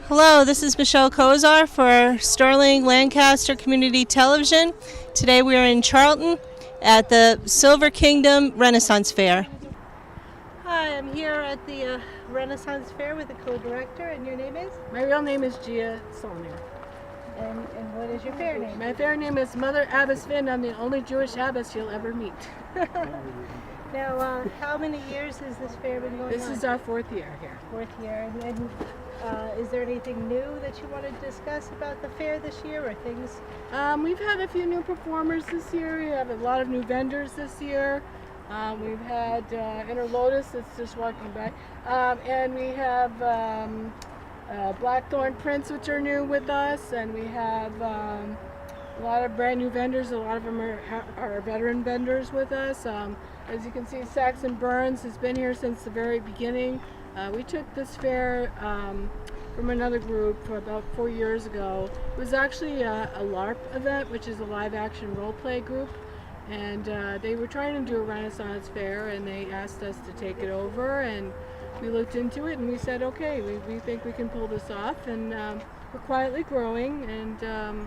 Hello, this is Michelle Kozar for Sterling-Lancaster Community Television. Today we are in Charlton at the Silver Kingdom Renaissance Fair. Hi, I'm here at the Renaissance Fair with the co-director, and your name is? My real name is Gia Solner. And what is your fair name? My fair name is Mother Abbess Finn. I'm the only Jewish abbess you'll ever meet. Now, how many years has this fair been going on? This is our fourth year here. Fourth year. And is there anything new that you want to discuss about the fair this year, or things? We've had a few new performers this year. We have a lot of new vendors this year. We've had Inner Lotus that's just walking by. And we have Blackthorn Prince, which are new with us. And we have a lot of brand new vendors. A lot of them are veteran vendors with us. As you can see, Saxon Burns has been here since the very beginning. We took this fair from another group about 4 years ago. It was actually a LARP event, which is a live action role play group. And they were trying to do a Renaissance fair, and they asked us to take it over. And we looked into it and we said, okay, we think we can pull this off. And we're quietly growing, and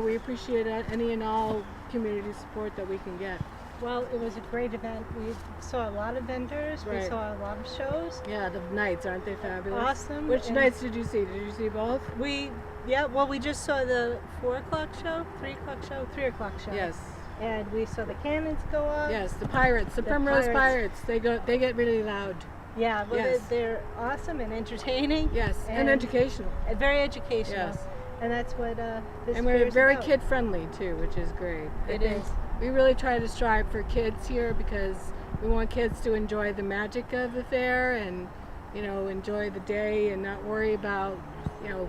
we appreciate any and all community support that we can get. Well, it was a great event. We saw a lot of vendors. Right. We saw a lot of shows. Yeah, the nights, aren't they fabulous? Awesome. Which nights did you see? Did you see both? We just saw the 4 o'clock show, 3 o'clock show, 3 o'clock show. Yes. And we saw the cannons go up. Yes, the Pirates, the Primrose Pirates. They get really loud. Yeah, well, yes. they're awesome and entertaining. Yes, and educational. Very educational. Yes. And that's what this And we're fair's very about. kid-friendly, too, which is great. It is. We really try to strive for kids here because we want kids to enjoy the magic of the fair and, enjoy the day and not worry about,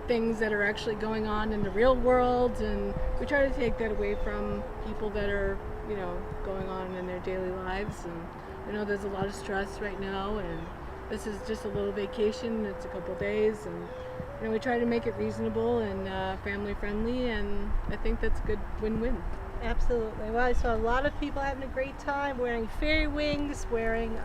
things that are actually going on in the real world. And we try to take that away from people that are, going on in their daily lives. And I know there's a lot of stress right now, and this is just a little vacation. It's a couple days, and we try to make it reasonable and family friendly, and I think that's a good win-win. Absolutely. Well, I saw a lot of people having a great time, wearing fairy wings, wearing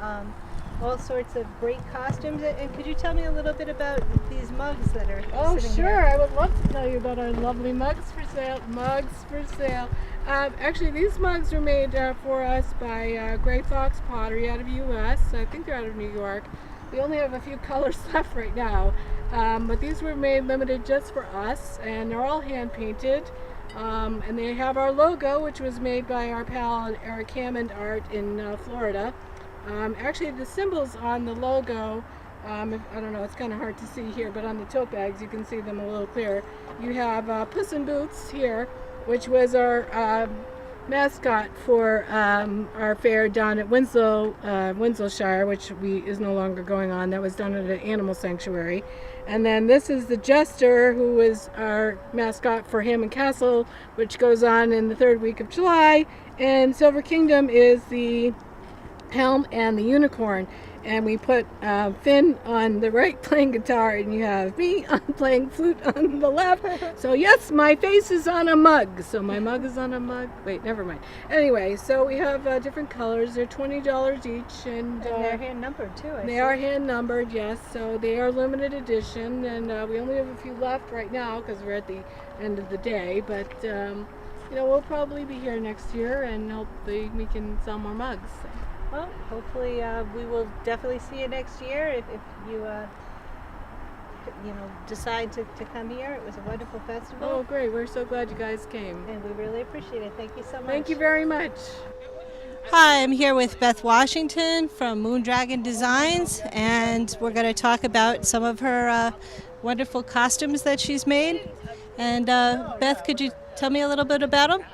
all sorts of great costumes. And could you tell me a little bit about these mugs that are sitting sure. here? I would love to tell you about our lovely mugs for sale. Actually, these mugs were made for us by Gray Fox Pottery out of U.S. I think they're out of New York. We only have a few colors left right now, but these were made limited just for us, and they're all hand painted. And they have our logo, which was made by our pal Eric Hammond Art in Florida. Actually, the symbols on the logo, I don't know, it's kind of hard to see here, but on the tote bags you can see them a little clearer. You have Puss in Boots here, which was our mascot for our fair down at Winslowshire, which is no longer going on. That was done at an animal sanctuary. And then this is the Jester, who is our mascot for Hammond Castle, which goes on in the 3rd week of July. And Silver Kingdom is the helm and the unicorn. And we put Finn on the right playing guitar, and you have me playing flute on the left. So yes, my face is on a mug. So my mug is on a mug. Wait, never mind. Anyway, so we have different colors. They're $20 each, and they're hand numbered too. They are hand numbered, yes. So they are limited edition, and we only have a few left right now because we're at the end of the day. But we'll probably be here next year, and hopefully we can sell more mugs. Well, hopefully we will definitely see you next year if you decide to come here. It was a wonderful festival. Oh, great. We're so glad you guys came. And we really appreciate it. Thank you so much. Thank you very much. Hi, I'm here with Beth Washington from Moondragon Designs, and we're going to talk about some of her wonderful costumes that she's made. And Beth, could you tell me a little bit about them?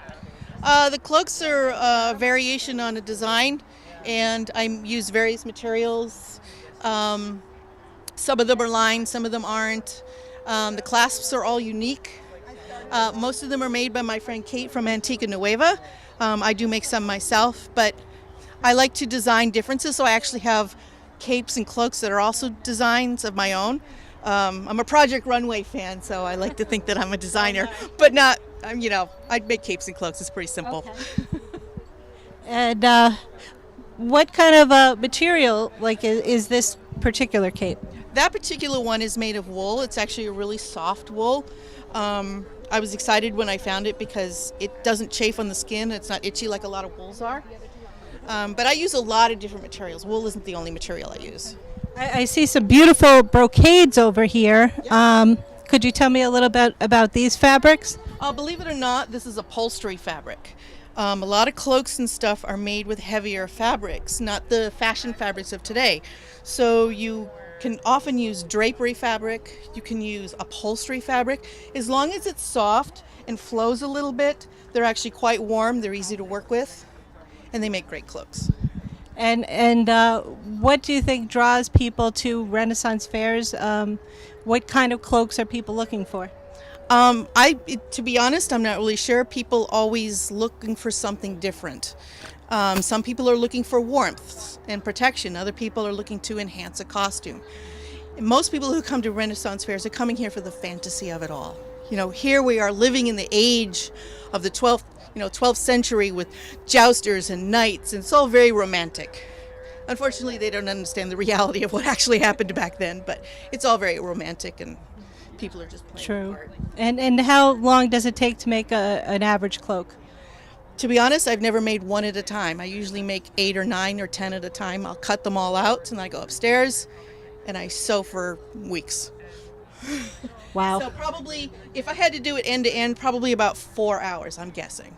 The cloaks are a variation on a design, and I use various materials. Some of them are lined, some of them aren't. The clasps are all unique. Most of them are made by my friend Kate from Antigua Nueva. I do make some myself, but I like to design differences, so I actually have capes and cloaks that are also designs of my own. I'm a Project Runway fan, so I like to think that I'm a designer, but not, I'd make capes and cloaks. It's pretty simple. Okay. And what kind of material is this particular cape? That particular one is made of wool. It's actually a really soft wool. I was excited when I found it because it doesn't chafe on the skin. It's not itchy like a lot of wools are. But I use a lot of different materials. Wool isn't the only material I use. I see some beautiful brocades over here. Could you tell me a little bit about these fabrics? Believe it or not, this is upholstery fabric. A lot of cloaks and stuff are made with heavier fabrics, not the fashion fabrics of today. So you can often use drapery fabric, you can use upholstery fabric. As long as it's soft and flows a little bit, they're actually quite warm, they're easy to work with, and they make great cloaks. And what do you think draws people to Renaissance fairs? What kind of cloaks are people looking for? To be honest, I'm not really sure. People always looking for something different. Some people are looking for warmth and protection. Other people are looking to enhance a costume. And most people who come to Renaissance fairs are coming here for the fantasy of it all. You know, here we are living in the age of the 12th century with jousters and knights, and it's all very romantic. Unfortunately, they don't understand the reality of what actually happened back then, but it's all very romantic, and people are just playing True. the part. And how long does it take to make an average cloak? To be honest, I've never made one at a time. I usually make 8 or 9 or 10 at a time. I'll cut them all out, and I go upstairs, and I sew for weeks. Wow. So probably, if I had to do it end to end, probably about 4 hours, I'm guessing.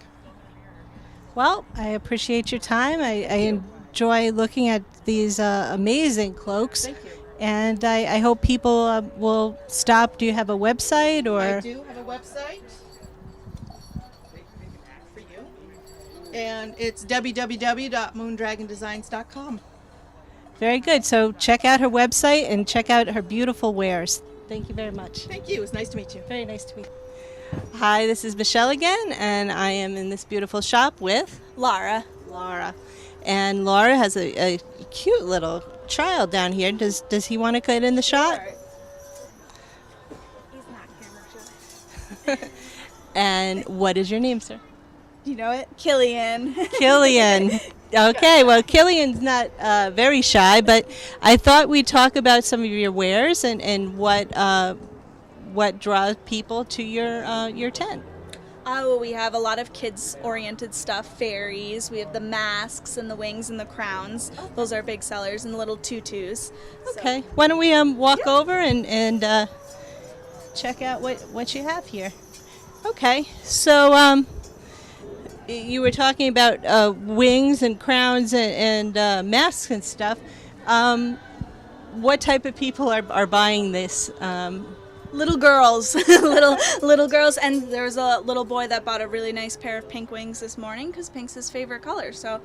Well, I appreciate your time. I enjoy looking at these amazing cloaks. Thank you. And I hope people will stop. Do you have a website or? I do have a website for you, and it's www.moondragondesigns.com. Very good. So check out her website and check out her beautiful wares. Thank you very much. Thank you. It was nice to meet you. Very nice to meet you. Hi, this is Michelle again, and I am in this beautiful shop with Laura. Laura. And Laura has a cute little child down here. Does he want to get in the shot? He's not camera shy. And what is your name, sir? Do you know it? Killian. Killian. Okay, well, Killian's not very shy, but I thought we'd talk about some of your wares and what draws people to your tent. Oh, we have a lot of kids-oriented stuff, fairies. We have the masks and the wings and the crowns. Those are big sellers, and the little tutus. Okay, why don't we walk over and check out what you have here. Okay, so you were talking about wings and crowns and masks and stuff. What type of people are buying this? Little girls, little girls, and there's a little boy that bought a really nice pair of pink wings this morning because pink's his favorite color. So,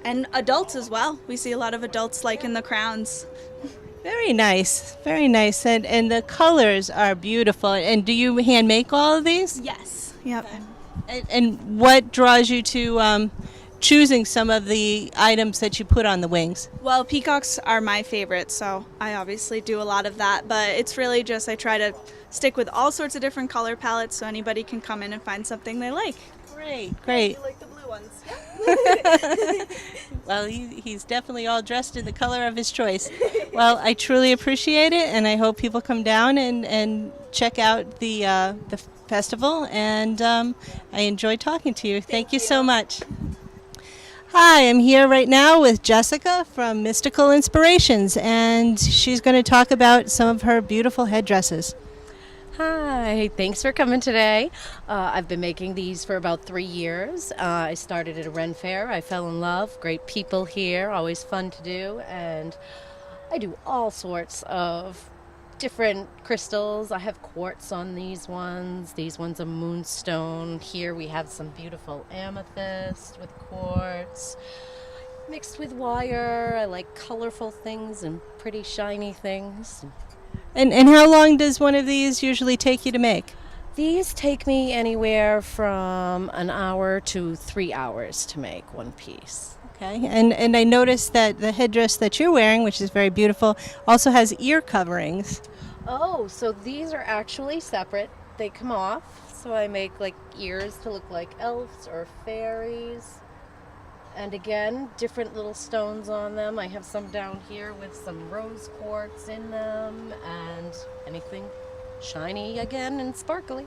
and adults as well. We see a lot of adults liking the crowns. Very nice, very nice, and the colors are beautiful. And do you hand make all of these? Yes. Yep. And what draws you to choosing some of the items that you put on the wings? Well, peacocks are my favorite, so I obviously do a lot of that, but it's really just I try to stick with all sorts of different color palettes so anybody can come in and find something they like. Great. You like the blue ones? Well, he's definitely all dressed in the color of his choice. Well, I truly appreciate it, and I hope people come down and check out the festival, and I enjoyed talking to you. Thank you so much. Hi, I'm here right now with Jessica from Mystical Inspirations, and she's going to talk about some of her beautiful headdresses. Hi, thanks for coming today. I've been making these for about 3 years. I started at a Ren Fair. I fell in love. Great people here, always fun to do, and I do all sorts of different crystals. I have quartz on these ones. These ones are moonstone. Here we have some beautiful amethyst with quartz mixed with wire. I like colorful things and pretty shiny things. And how long does one of these usually take you to make? These take me anywhere from an hour to 3 hours to make one piece. Okay, and I noticed that the headdress that you're wearing, which is very beautiful, also has ear coverings. Oh, so these are actually separate. They come off, so I make like ears to look like elves or fairies. And again, different little stones on them. I have some down here with some rose quartz in them and anything shiny again and sparkly.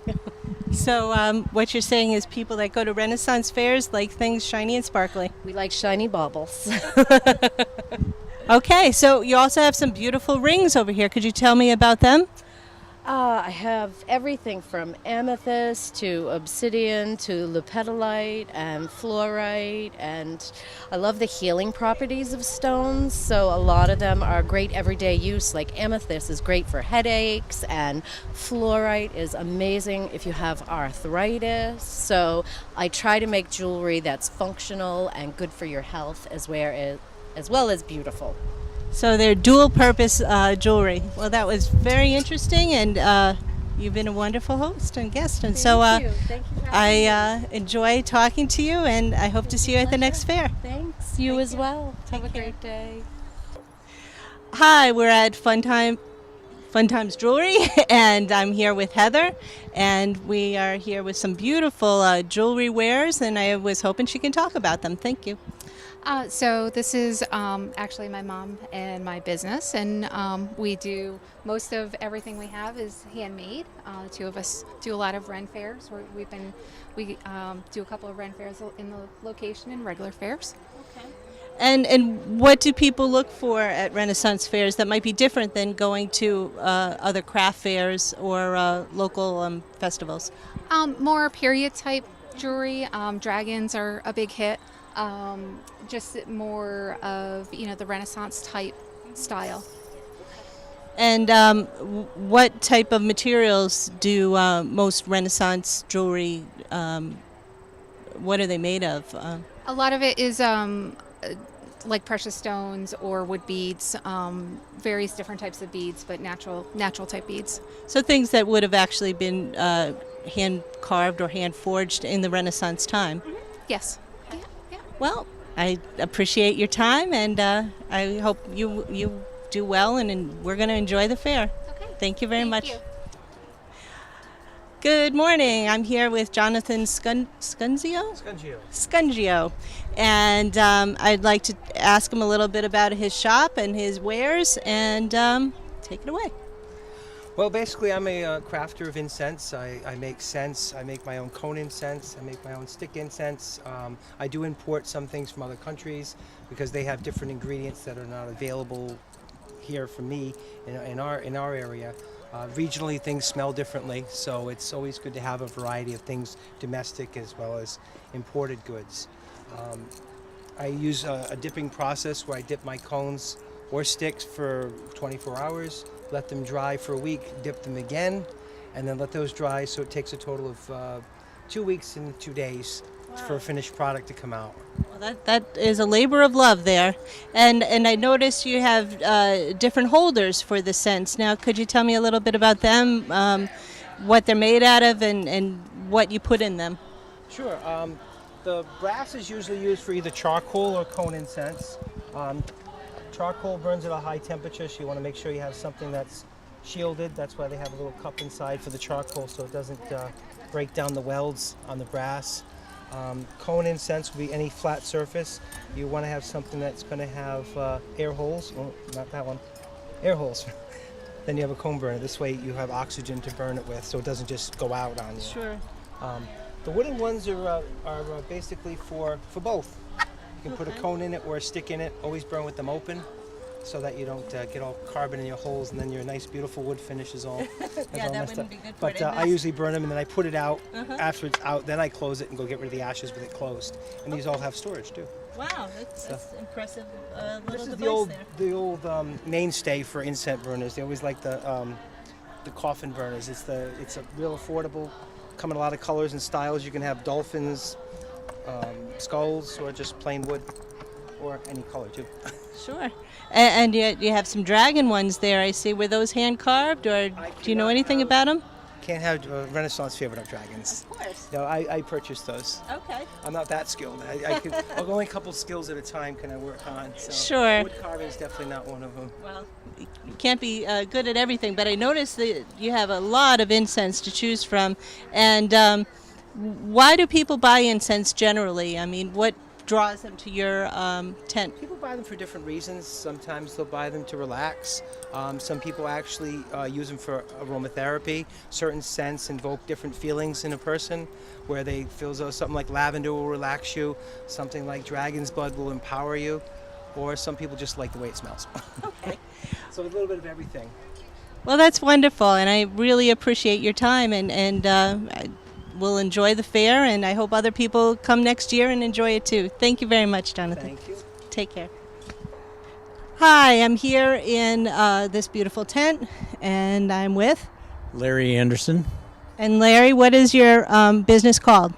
So what you're saying is people that go to Renaissance fairs like things shiny and sparkly. We like shiny baubles. Okay, so you also have some beautiful rings over here. Could you tell me about them? I have everything from amethyst to obsidian to lepidolite and fluorite, and I love the healing properties of stones, so a lot of them are great everyday use. Like amethyst is great for headaches, and fluorite is amazing if you have arthritis. So I try to make jewelry that's functional and good for your health as well as beautiful. So they're dual-purpose jewelry. Well, that was very interesting, and you've been a wonderful host and guest. And so Thank you. Thank you for having me. I enjoy talking to you, and I hope to see you at the next fair. Thanks. You as well. Have a great day. Hi, we're at Fun Times Jewelry, and I'm here with Heather, and we are here with some beautiful jewelry wares, and I was hoping she can talk about them. Thank you. So this is actually my mom and my business, and we do most of everything we have is handmade. The two of us do a lot of Ren fairs. We do a couple of Ren fairs in the location and regular fairs. Okay. And what do people look for at Renaissance fairs that might be different than going to other craft fairs or local festivals? More period type jewelry. Dragons are a big hit. Just more of the Renaissance type style. And what type of materials do most Renaissance jewelry? What are they made of? A lot of it is like precious stones or wood beads, various different types of beads, but natural type beads. So things that would have actually been hand carved or hand forged in the Renaissance time. Mm-hmm. Yes. Well, I appreciate your time, and I hope you do well, and we're going to enjoy the fair. Okay. Thank you very much. You. Good morning. I'm here with Jonathan Scungio, and I'd like to ask him a little bit about his shop and his wares, and take it away. Well, basically, I'm a crafter of incense. I make scents. I make my own cone incense. I make my own stick incense. I do import some things from other countries because they have different ingredients that are not available here for me in our area. Regionally, things smell differently, so it's always good to have a variety of things, domestic as well as imported goods. I use a dipping process where I dip my cones or sticks for 24 hours. Let them dry for a week, dip them again, and then let those dry, so it takes a total of 2 weeks and 2 days for a finished product to come out. Well, that is a labor of love there. And I noticed you have different holders for the scents. Now, could you tell me a little bit about them, what they're made out of, and what you put in them? Sure. The brass is usually used for either charcoal or cone incense. Charcoal burns at a high temperature, so you want to make sure you have something that's shielded. That's why they have a little cup inside for the charcoal, so it doesn't break down the welds on the brass. Cone incense will be any flat surface. You want to have something that's going to have air holes. Oh, not that one. Air holes. Then you have a cone burner. This way you have oxygen to burn it with, so it doesn't just go out on you. Sure. The wooden ones are basically for both. You can put a cone in it or a stick in it. Always burn with them open, so that you don't get all carbon in your holes, and then your nice, beautiful wood finish is all, Yeah, all that messed wouldn't up. be good for But it. I usually burn them, and then I put it out after it's out. Then I close it and go get rid of the ashes with it closed. And these all have storage too. Wow, that's impressive. This Little is device the old mainstay for incense burners. They always like the coffin burners. It's a real affordable. Come in a lot of colors and styles. You can have dolphins, skulls, or just plain wood, or any color too. Sure. And you have some dragon ones there, I see. Were those hand carved, or do you know anything about them? Can't have a Renaissance fair without dragons. Of course. No, I purchased those. Okay. I'm not that skilled. Only a couple skills at a time can I work on. So Sure. Wood carving is definitely not one of them. Well, you can't be good at everything, but I noticed that you have a lot of incense to choose from. And why do people buy incense generally? I mean, what draws them to your tent? People buy them for different reasons. Sometimes they'll buy them to relax. Some people actually use them for aromatherapy. Certain scents invoke different feelings in a person, where they feel as though something like lavender will relax you, something like dragon's blood will empower you, or some people just like the way it smells. Okay. So a little bit of everything. Well, that's wonderful, and I really appreciate your time, and I will enjoy the fair, and I hope other people come next year and enjoy it too. Thank you very much, Jonathan. Thank you. Take care. Hi, I'm here in this beautiful tent, and I'm with... Larry Anderson, And Larry, what is your business called?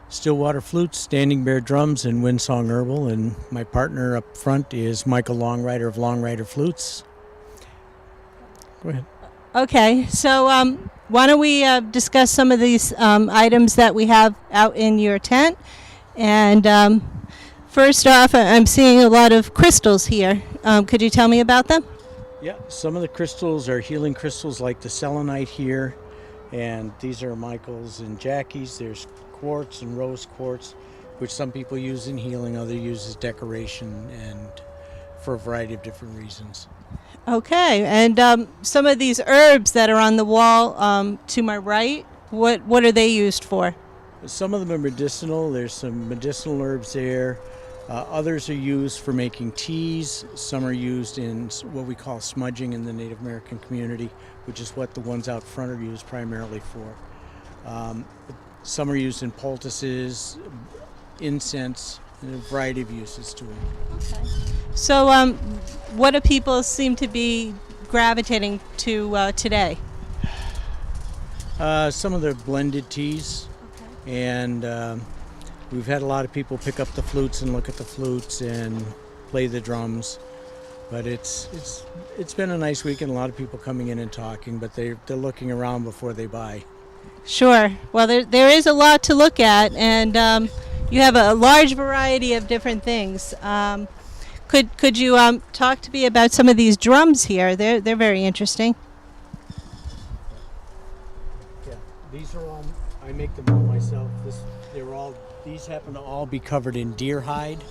Stillwater Flute, Standing Bear Drums, and Windsong Herbal. And my partner up front is Michael Longrider of Longrider Flutes. Go ahead. Okay, so why don't we discuss some of these items that we have out in your tent. And first off, I'm seeing a lot of crystals here. Could you tell me about them? Yeah, some of the crystals are healing crystals like the selenite here. And these are Michael's and Jackie's. There's quartz and rose quartz, which some people use in healing, others use as decoration and for a variety of different reasons. Okay, and some of these herbs that are on the wall to my right, what are they used for? Some of them are medicinal. There's some medicinal herbs there. Others are used for making teas. Some are used in what we call smudging in the Native American community, which is what the ones out front are used primarily for. Some are used in poultices, incense, and a variety of uses to them. Okay. So what do people seem to be gravitating to today? Some of the blended teas, and we've had a lot of people pick up the flutes and look at the flutes and play the drums. But it's been a nice weekend. A lot of people coming in and talking, but they're looking around before they buy. Sure. Well, there is a lot to look at, and you have a large variety of different things. Could you talk to me about some of these drums here? They're very interesting. Yeah, these are all, I make them all myself. These happen to all be covered in deer hide,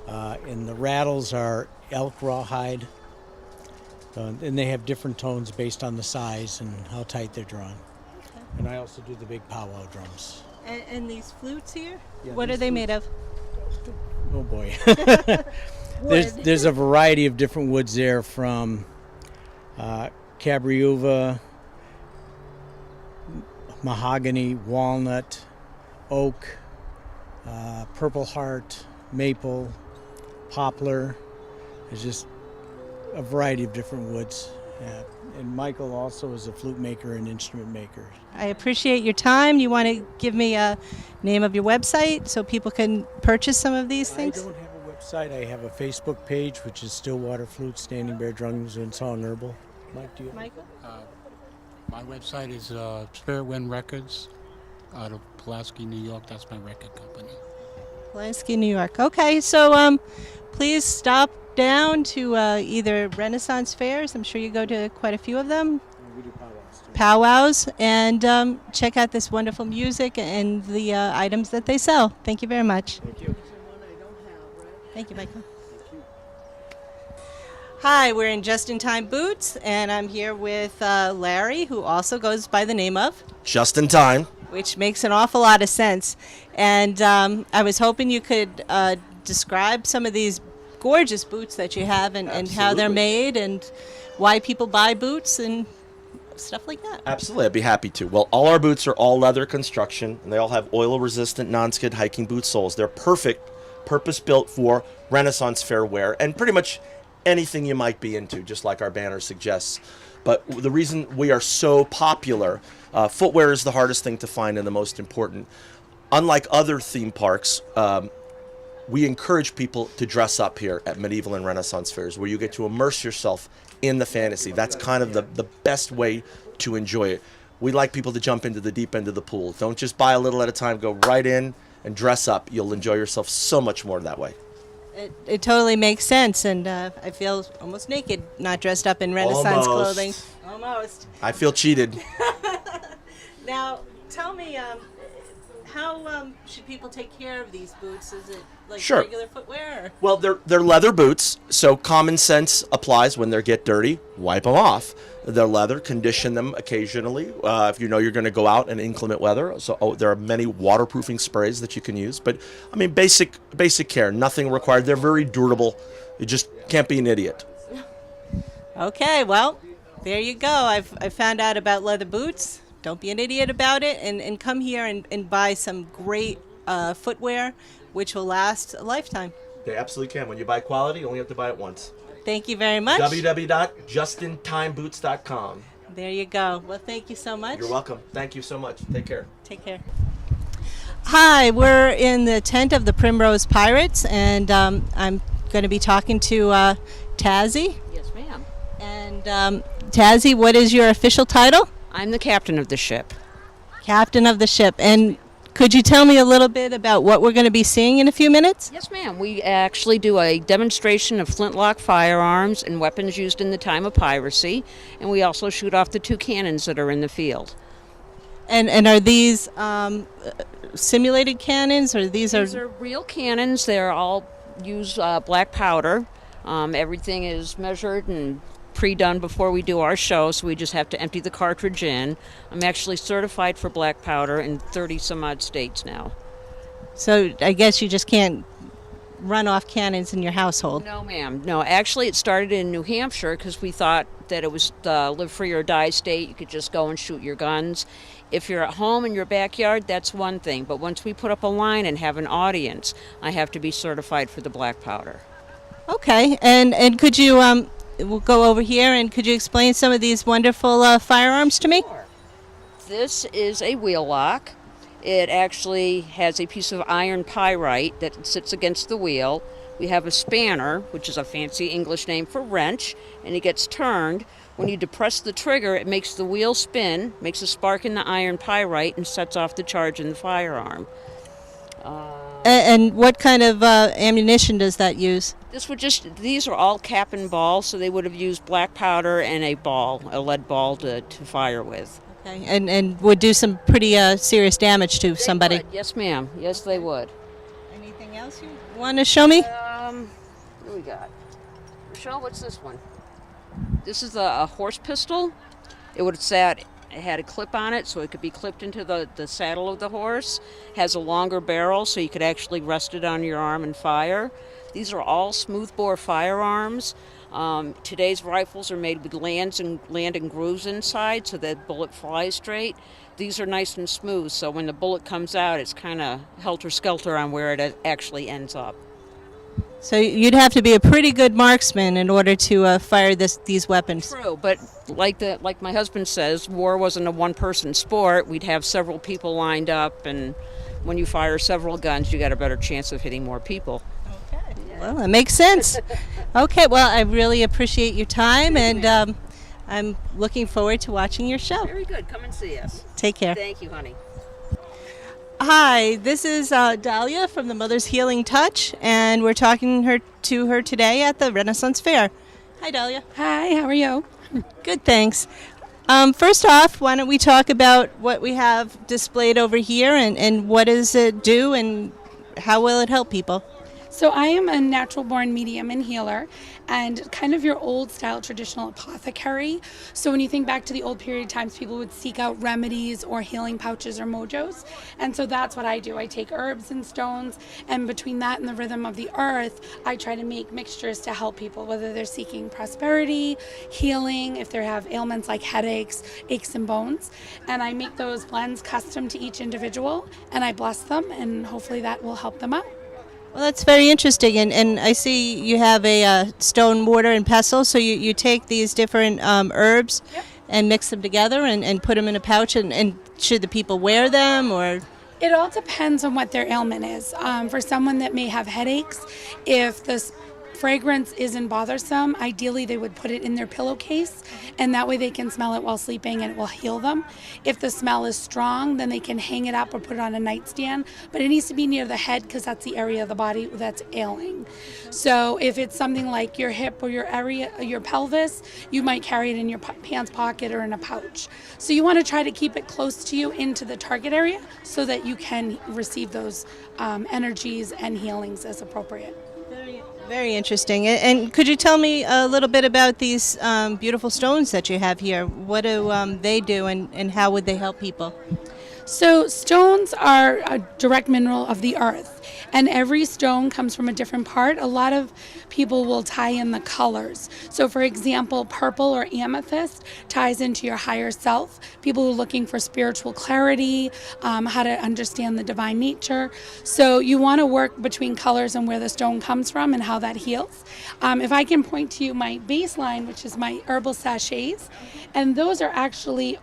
and the rattles are elk rawhide, and they have different tones based on the size and how tight they're drawn. Okay. And I also do the big powwow drums. And these flutes here? Yeah, what are they made of? Oh boy. There's a variety of different woods there, from cabriuva, mahogany, walnut, oak, purple heart, maple, poplar. There's just a variety of different woods. And Michael also is a flute maker and instrument maker. I appreciate your time. You want to give me a name of your website so people can purchase some of these things? I don't have a website. I have a Facebook page, which is Stillwater Flute, Standing Bear Drums, and Song Herbal. Mike, do you? Michael? My website is Spirit Wind Records out of Pulaski, New York. That's my record company. Pulaski, New York. Okay, so please stop down to either Renaissance fairs. I'm sure you go to quite a few of them. We do powwows too. Powwows, and check out this wonderful music and the items that they sell. Thank you very much. Thank you. Thank you, Michael. Hi, we're in Just in Time Boots, and I'm here with Larry, who also goes by the name of Just in Time, which makes an awful lot of sense. And I was hoping you could describe some of these gorgeous boots that you have, and how they're made, and why people buy boots and stuff like that. Absolutely, I'd be happy to. Well, all our boots are all leather construction, and they all have oil-resistant, non-skid hiking boot soles. They're perfect, purpose-built for Renaissance fair wear, and pretty much anything you might be into, just like our banner suggests. But the reason we are so popular, footwear is the hardest thing to find and the most important. Unlike other theme parks, we encourage people to dress up here at medieval and Renaissance fairs, where you get to immerse yourself in the fantasy. That's kind of the best way to enjoy it. We like people to jump into the deep end of the pool. Don't just buy a little at a time. Go right in and dress up. You'll enjoy yourself so much more that way. It totally makes sense, and I feel almost naked, not dressed up in Renaissance clothing. Almost. I feel cheated. Now, tell me, how should people take care of these boots? Is it like Sure. regular footwear? Or? Well, they're leather boots, so common sense applies. When they get dirty, wipe them off. They're leather, condition them occasionally if you know you're going to go out in inclement weather. So there are many waterproofing sprays that you can use. But I mean, basic care, nothing required. They're very durable. You just can't be an idiot. Okay, well, there you go. I've found out about leather boots. Don't be an idiot about it, and come here and buy some great footwear, which will last a lifetime. They absolutely can. When you buy quality, you only have to buy it once. Thank you very much. www.justintimeboots.com. There you go. Well, thank you so much. You're welcome. Thank you so much. Take care. Take care. Hi, we're in the tent of the Primrose Pirates, and I'm going to be talking to Tazzy. Yes, ma'am. And Tazzy, what is your official title? I'm the captain of the ship. Captain of the ship. And could you tell me a little bit about what we're going to be seeing in a few minutes? Yes, ma'am. We actually do a demonstration of flintlock firearms and weapons used in the time of piracy, and we also shoot off the 2 cannons that are in the field. And are these simulated cannons, or these are real cannons? They're all use black powder. Everything is measured and pre-done before we do our show, so we just have to empty the cartridge in. I'm actually certified for black powder in 30 some odd states now. So I guess you just can't run off cannons in your household. No, ma'am. No, actually it started in New Hampshire because we thought that it was the live free or die state. You could just go and shoot your guns. If you're at home in your backyard, that's one thing. But once we put up a line and have an audience, I have to be certified for the black powder. Okay, and could you we'll go over here, and could you explain some of these wonderful firearms to me? Sure. This is a wheel lock. It actually has a piece of iron pyrite that sits against the wheel. We have a spanner, which is a fancy English name for wrench, and it gets turned. When you depress the trigger, it makes the wheel spin, makes a spark in the iron pyrite, and sets off the charge in the firearm. And what kind of ammunition does that use? These are all cap and ball, so they would have used black powder and a lead ball to fire with. Okay, and would do some pretty serious damage to somebody. Would. Yes, ma'am. Yes, they would. Anything else you want to show me? What do we got? Michelle, what's this one? This is a horse pistol. It had a clip on it, so it could be clipped into the saddle of the horse. It has a longer barrel, so you could actually rest it on your arm and fire. These are all smoothbore firearms. Today's rifles are made with landing grooves inside, so that bullet flies straight. These are nice and smooth, so when the bullet comes out, it's kind of helter-skelter on where it actually ends up. So you'd have to be a pretty good marksman in order to fire these weapons. True, but like my husband says, war wasn't a one-person sport. We'd have several people lined up, and when you fire several guns, you got a better chance of hitting more people. Okay. Yeah. Well, that makes sense. Okay, well, I really appreciate your time, and I'm looking forward to watching your show. Very good. Come and see us. Take care. Thank you, honey. Hi, this is Dahlia from the Mother's Healing Touch, and we're talking to her today at the Renaissance Fair. Hi, Dahlia. Hi, how are you? Good, thanks. First off, why don't we talk about what we have displayed over here, and what does it do, and how will it help people? So I am a natural-born medium and healer, and kind of your old-style traditional apothecary. So when you think back to the old period times, people would seek out remedies or healing pouches or mojos, and so that's what I do. I take herbs and stones, and between that and the rhythm of the earth, I try to make mixtures to help people, whether they're seeking prosperity, healing, if they have ailments like headaches, aches and bones, and I make those blends custom to each individual, and I bless them, and hopefully that will help them out. Well, that's very interesting, and I see you have a stone mortar and pestle, so you take these different herbs and mix them together and put them in a pouch, and should the people wear them, or? It all depends on what their ailment is. For someone that may have headaches, if the fragrance isn't bothersome, ideally they would put it in their pillowcase, and that way they can smell it while sleeping and it will heal them. If the smell is strong, then they can hang it up or put it on a nightstand, but it needs to be near the head because that's the area of the body that's ailing. So if it's something like your hip or your area, your pelvis, you might carry it in your pants pocket or in a pouch. So you want to try to keep it close to you into the target area so that you can receive those energies and healings as appropriate. Very interesting. And could you tell me a little bit about these beautiful stones that you have here? What do they do, and how would they help people? So stones are a direct mineral of the earth, and every stone comes from a different part. A lot of people will tie in the colors. So for example, purple or amethyst ties into your higher self. People who are looking for spiritual clarity, how to understand the divine nature. So you want to work between colors and where the stone comes from and how that heals. If I can point to you my baseline, which is my herbal sachets, and those are actually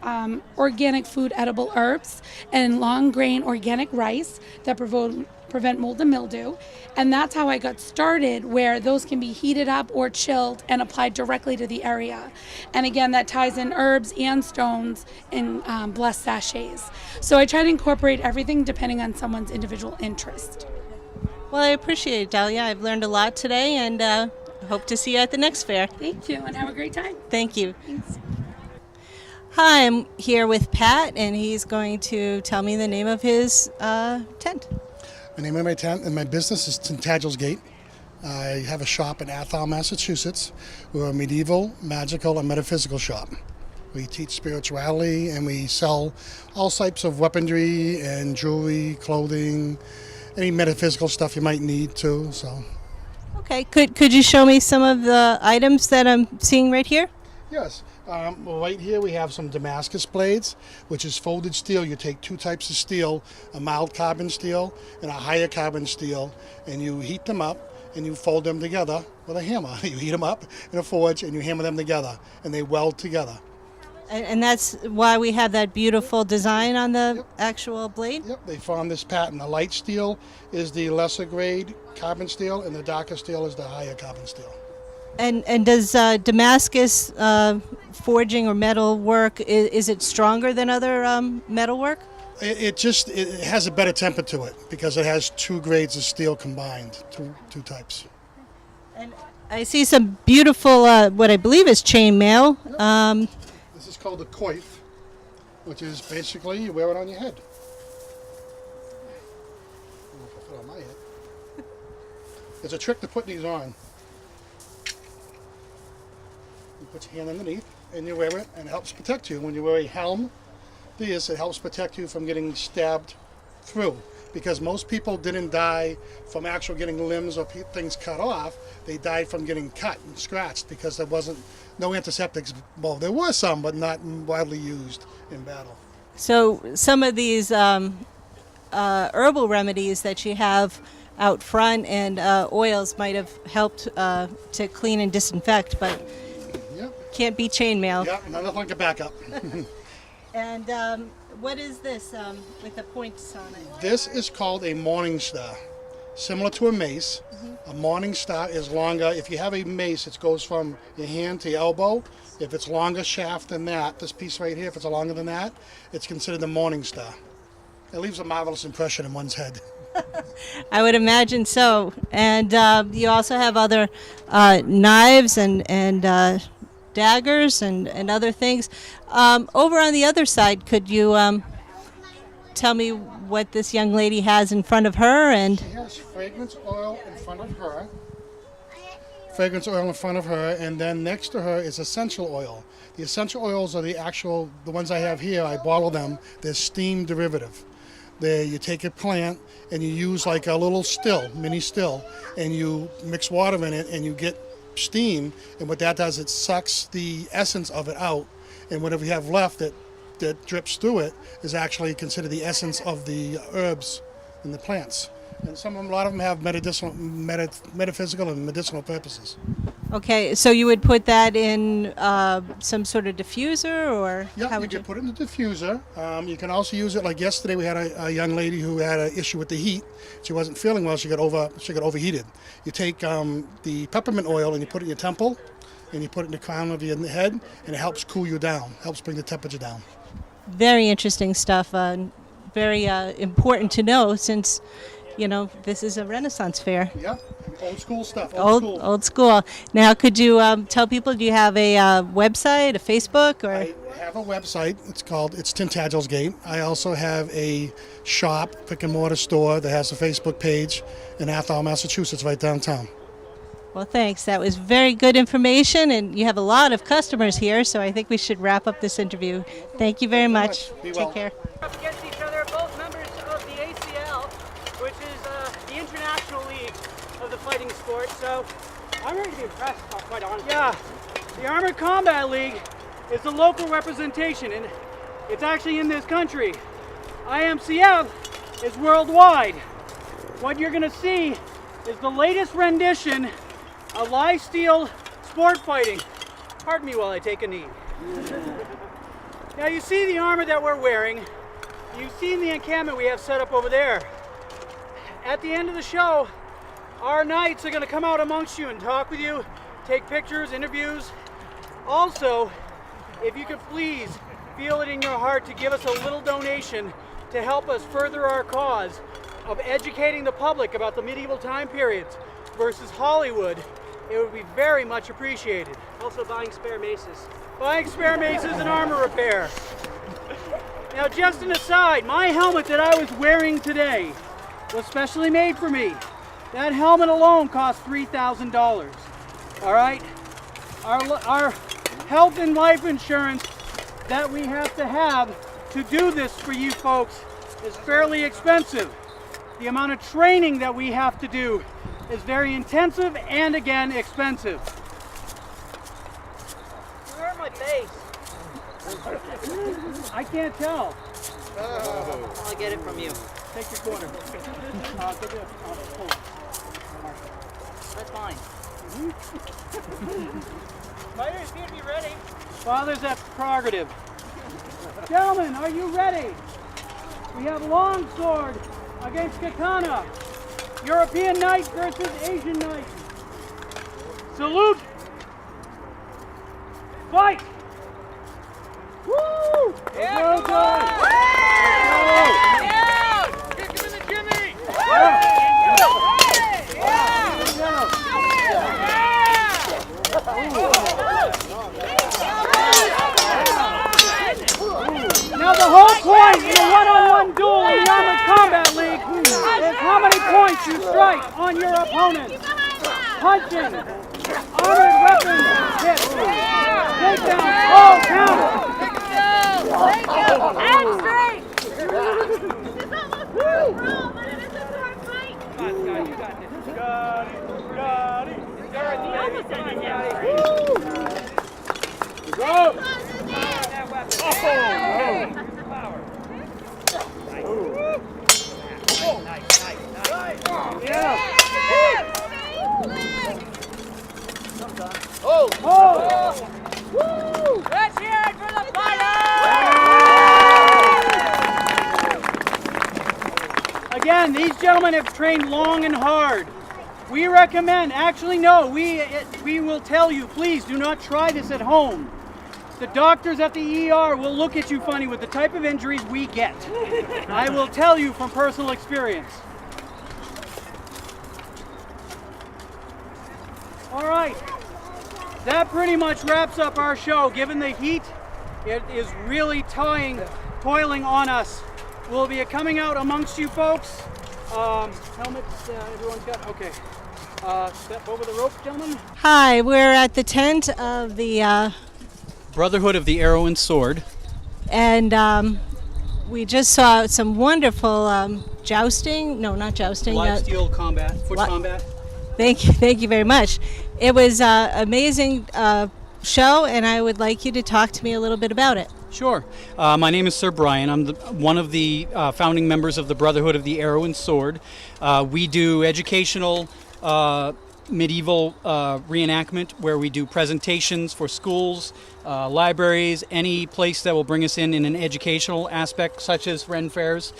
organic food edible herbs and long grain organic rice that prevent mold and mildew. And that's how I got started, where those can be heated up or chilled and applied directly to the area. And again, that ties in herbs and stones in blessed sachets. So I try to incorporate everything depending on someone's individual interest. Well, I appreciate it, Dahlia. I've learned a lot today, and hope to see you at the next fair. Thank you, and have a great time. Thank you. Thanks. Hi, I'm here with Pat, and he's going to tell me the name of his tent. The name of my tent and my business is Tintagels Gate. I have a shop in Athol, Massachusetts. We're a medieval, magical, and metaphysical shop. We teach spirituality, and we sell all types of weaponry and jewelry, clothing, any metaphysical stuff you might need too. So. Okay, could you show me some of the items that I'm seeing right here? Yes. Right here we have some Damascus blades, which is folded steel. You take two types of steel, a mild carbon steel and a higher carbon steel, and you heat them up and you fold them together with a hammer. You heat them up in a forge and you hammer them together, and they weld together. And that's why we have that beautiful design on the actual blade? Yep, they form this pattern. The light steel is the lesser grade carbon steel, and the darker steel is the higher carbon steel. And does Damascus forging or metal work, is it stronger than other metal work? It has a better temper to it because it has two grades of steel combined, two types. And I see some beautiful, what I believe is chainmail. This is called a coif, which is basically you wear it on your head. I don't know if it'll fit on my head. There's a trick to putting these on. You put your hand underneath and you wear it, and it helps protect you. When you wear a helm, it helps protect you from getting stabbed through. Because most people didn't die from actual getting limbs or things cut off. They died from getting cut and scratched because there wasn't no antiseptics. Well, there were some, but not widely used in battle. So some of these herbal remedies that you have out front and oils might have helped to clean and disinfect, but can't be chainmail. Yeah, nothing can back up. And what is this with the points on it? This is called a morning star, similar to a mace. Mm-hmm. A morning star is longer. If you have a mace, it goes from your hand to your elbow. If it's longer shaft than that, this piece right here, if it's longer than that, it's considered a morning star. It leaves a marvelous impression in one's head. I would imagine so. And you also have other knives and daggers and other things. Over on the other side, could you tell me what this young lady has in front of her? And she has fragrance oil in front of her. Fragrance oil in front of her, and then next to her is essential oil. The essential oils are the ones I have here. I bottle them. They're steam derivative. You take a plant and you use like a little mini still, and you mix water in it and you get steam, and what that does, it sucks the essence of it out, and whatever you have left that drips through it is actually considered the essence of the herbs and the plants. And a lot of them have metaphysical and medicinal purposes. Okay, so you would put that in some sort of diffuser, or Yeah, how you would can put it in the diffuser. You can also use it, like yesterday we had a young lady who had an issue with the heat. She wasn't feeling well, she got overheated. You take the peppermint oil and you put it in your temple, and you put it in the crown of your head, and it helps cool you down, helps bring the temperature down. Very interesting stuff. Very important to know, since this is a Renaissance fair. Yeah, old school stuff. Old school. Now, could you tell people, do you have a website, a Facebook, or? I have a website. It's Tintagels Gate. I also have a shop, brick and mortar store that has a Facebook page in Athol, Massachusetts, right downtown. Well, thanks. That was very good information, and you have a lot of customers here, so I think we should wrap up this interview. Thank you very much. Take care. Up against each other, both members of the ACL, which is the International League of the Fighting Sport. So I'm ready to be impressed, quite honestly. Yeah, the Armored Combat League is the local representation, and it's actually in this country. IMCF is worldwide. What you're going to see is the latest rendition of live steel sport fighting. Pardon me while I take a knee. Now you see the armor that we're wearing. You've seen the encampment we have set up over there. At the end of the show, our knights are going to come out amongst you and talk with you, take pictures, interviews. Also, if you could please feel it in your heart to give us a little donation to help us further our cause of educating the public about the medieval time periods versus Hollywood, it would be very much appreciated. Also buying spare maces. Buying spare maces and armor repair. Now, just an aside, my helmet that I was wearing today was specially made for me. That helmet alone cost $3,000. All right? Our health and life insurance that we have to do this for you folks is fairly expensive. The amount of training that we have to do is very intensive and, again, expensive. You hurt my face. I can't tell. I'll get it from you. Take your quarter. That's fine. Fighters appear to be ready. Father's prerogative. Gentlemen, are you ready? We have longsword against katana. European knight versus Asian knight. Salute. Fight. Woo! Yeah, go, go. Yeah! Kick him in the jimmy! Now the whole point in a one-on-one duel in the Armored Combat League is how many points you strike on your opponent. Punching, armored weapons, hits, takedown, all count. And straight! This is almost a brawl, but it is a sword fight. Come on, Scott, you got this. Got it. Almost done it now. Go! Nice. Yeah. Oh! Woo! Let's hear it for the fighters! Again, these gentlemen have trained long and hard. We recommend, actually no, we will tell you, please do not try this at home. The doctors at the ER will look at you funny with the type of injuries we get. I will tell you from personal experience. All right, that pretty much wraps up our show. Given the heat, it is really toiling on us. We'll be coming out amongst you folks. Helmets, everyone's got, okay. Step over the rope, gentlemen. Hi, we're at the tent of the Brotherhood of the Arrow and Sword. and we just saw some wonderful jousting. No, not jousting. Live steel combat, foot combat. Thank you very much. It was an amazing show, and I would like you to talk to me a little bit about it. Sure. My name is Sir Brian. I'm one of the founding members of the Brotherhood of the Arrow and Sword. We do educational medieval reenactment where we do presentations for schools, libraries, any place that will bring us in an educational aspect, such as Ren fairs.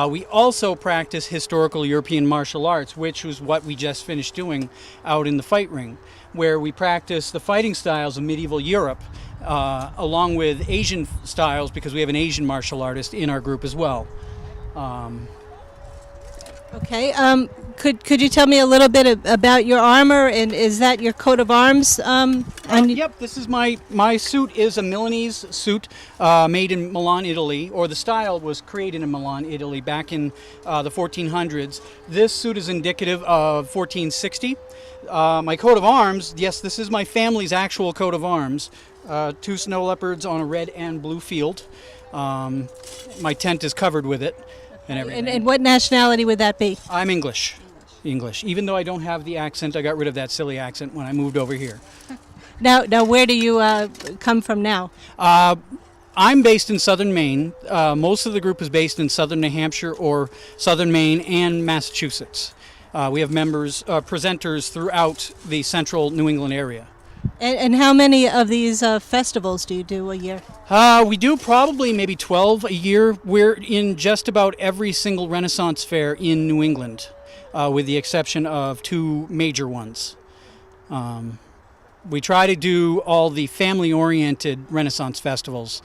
We also practice historical European martial arts, which was what we just finished doing out in the fight ring, where we practice the fighting styles of medieval Europe, along with Asian styles, because we have an Asian martial artist in our group as well. Okay. Could you tell me a little bit about your armor, and is that your coat of arms? Yep, this is my suit is a Milanese suit made in Milan, Italy, or the style was created in Milan, Italy back in the 1400s. This suit is indicative of 1460. My coat of arms, yes, this is my family's actual coat of arms. 2 snow leopards on a red and blue field. My tent is covered with it. And everything. And what nationality would that be? I'm English. Even though I don't have the accent, I got rid of that silly accent when I moved over here. Now, where do you come from now? I'm based in southern Maine. Most of the group is based in southern New Hampshire or southern Maine and Massachusetts. We have members, presenters throughout the central New England area. And how many of these festivals do you do a year? We do probably maybe 12 a year. We're in just about every single Renaissance fair in New England, with the exception of 2 major ones. We try to do all the family-oriented Renaissance festivals,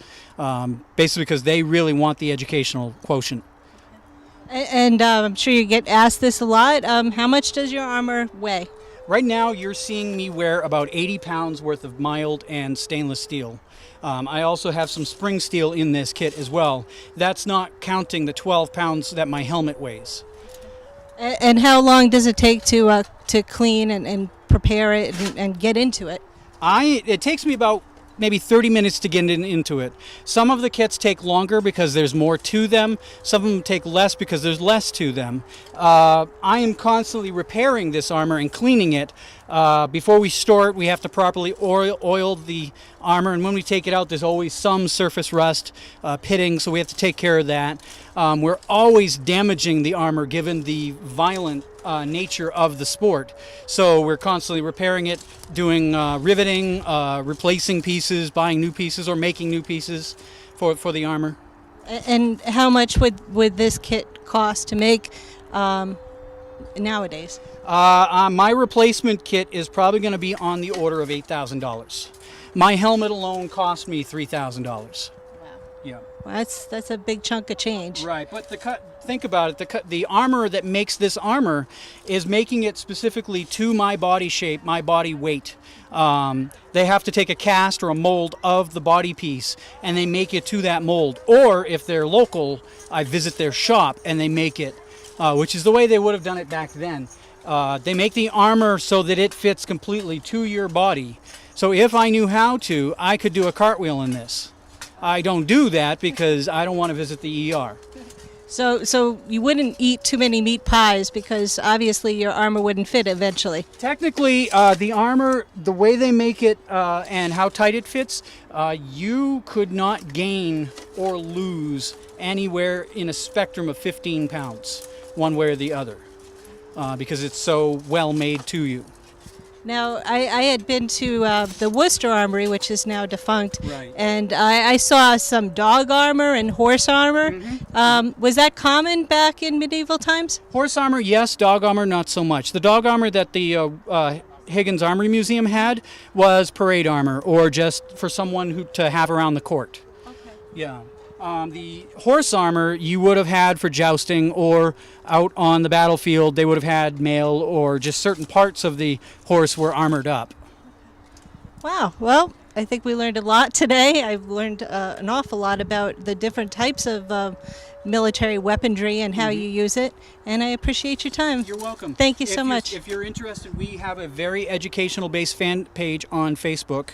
basically because they really want the educational quotient. And I'm sure you get asked this a lot. How much does your armor weigh? Right now, you're seeing me wear about 80 pounds worth of mild and stainless steel. I also have some spring steel in this kit as well. That's not counting the 12 pounds that my helmet weighs. And how long does it take to clean and prepare it and get into it? It takes me about maybe 30 minutes to get into it. Some of the kits take longer because there's more to them. Some of them take less because there's less to them. I am constantly repairing this armor and cleaning it. Before we store it, we have to properly oil the armor, and when we take it out, there's always some surface rust, pitting, so we have to take care of that. We're always damaging the armor given the violent nature of the sport. So we're constantly repairing it, doing riveting, replacing pieces, buying new pieces, or making new pieces for the armor. And how much would this kit cost to make nowadays? My replacement kit is probably going to be on the order of $8,000. My helmet alone cost me $3,000. Wow. Yeah. Well, that's a big chunk of change. Right, but think about it. The armor that makes this armor is making it specifically to my body shape, my body weight. They have to take a cast or a mold of the body piece, and they make it to that mold. Or if they're local, I visit their shop and they make it, which is the way they would have done it back then. They make the armor so that it fits completely to your body. So if I knew how to, I could do a cartwheel in this. I don't do that because I don't want to visit the ER. So you wouldn't eat too many meat pies because obviously your armor wouldn't fit eventually. Technically, the armor, the way they make it and how tight it fits, you could not gain or lose anywhere in a spectrum of 15 pounds, one way or the other, because it's so well made to you. Now, I had been to the Worcester Armory, which is now defunct, right. And I saw some dog armor and horse armor. Mm-hmm. Was that common back in medieval times? Horse armor, yes. Dog armor, not so much. The dog armor that the Higgins Armory Museum had was parade armor, or just for someone to have around the court. Okay. Yeah. The horse armor you would have had for jousting or out on the battlefield. They would have had mail, or just certain parts of the horse were armored up. Wow. Well, I think we learned a lot today. I've learned an awful lot about the different types of military weaponry and how you use it, and I appreciate your time. You're welcome. Thank you so much. If you're interested, we have a very educational-based fan page on Facebook,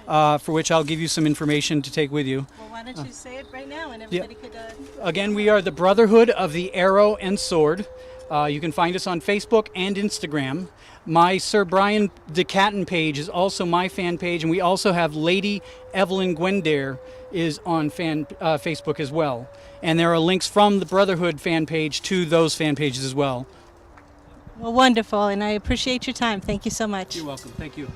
for which I'll give you some information to take with you. Well, why don't you say it right now, and everybody could... Again, we are the Brotherhood of the Arrow and Sword. You can find us on Facebook and Instagram. My Sir Brian DeCatton page is also my fan page, and we also have Lady Evelyn Gwendare is on Facebook as well. And there are links from the Brotherhood fan page to those fan pages as well. Well, wonderful, and I appreciate your time. Thank you so much. You're welcome. Thank you.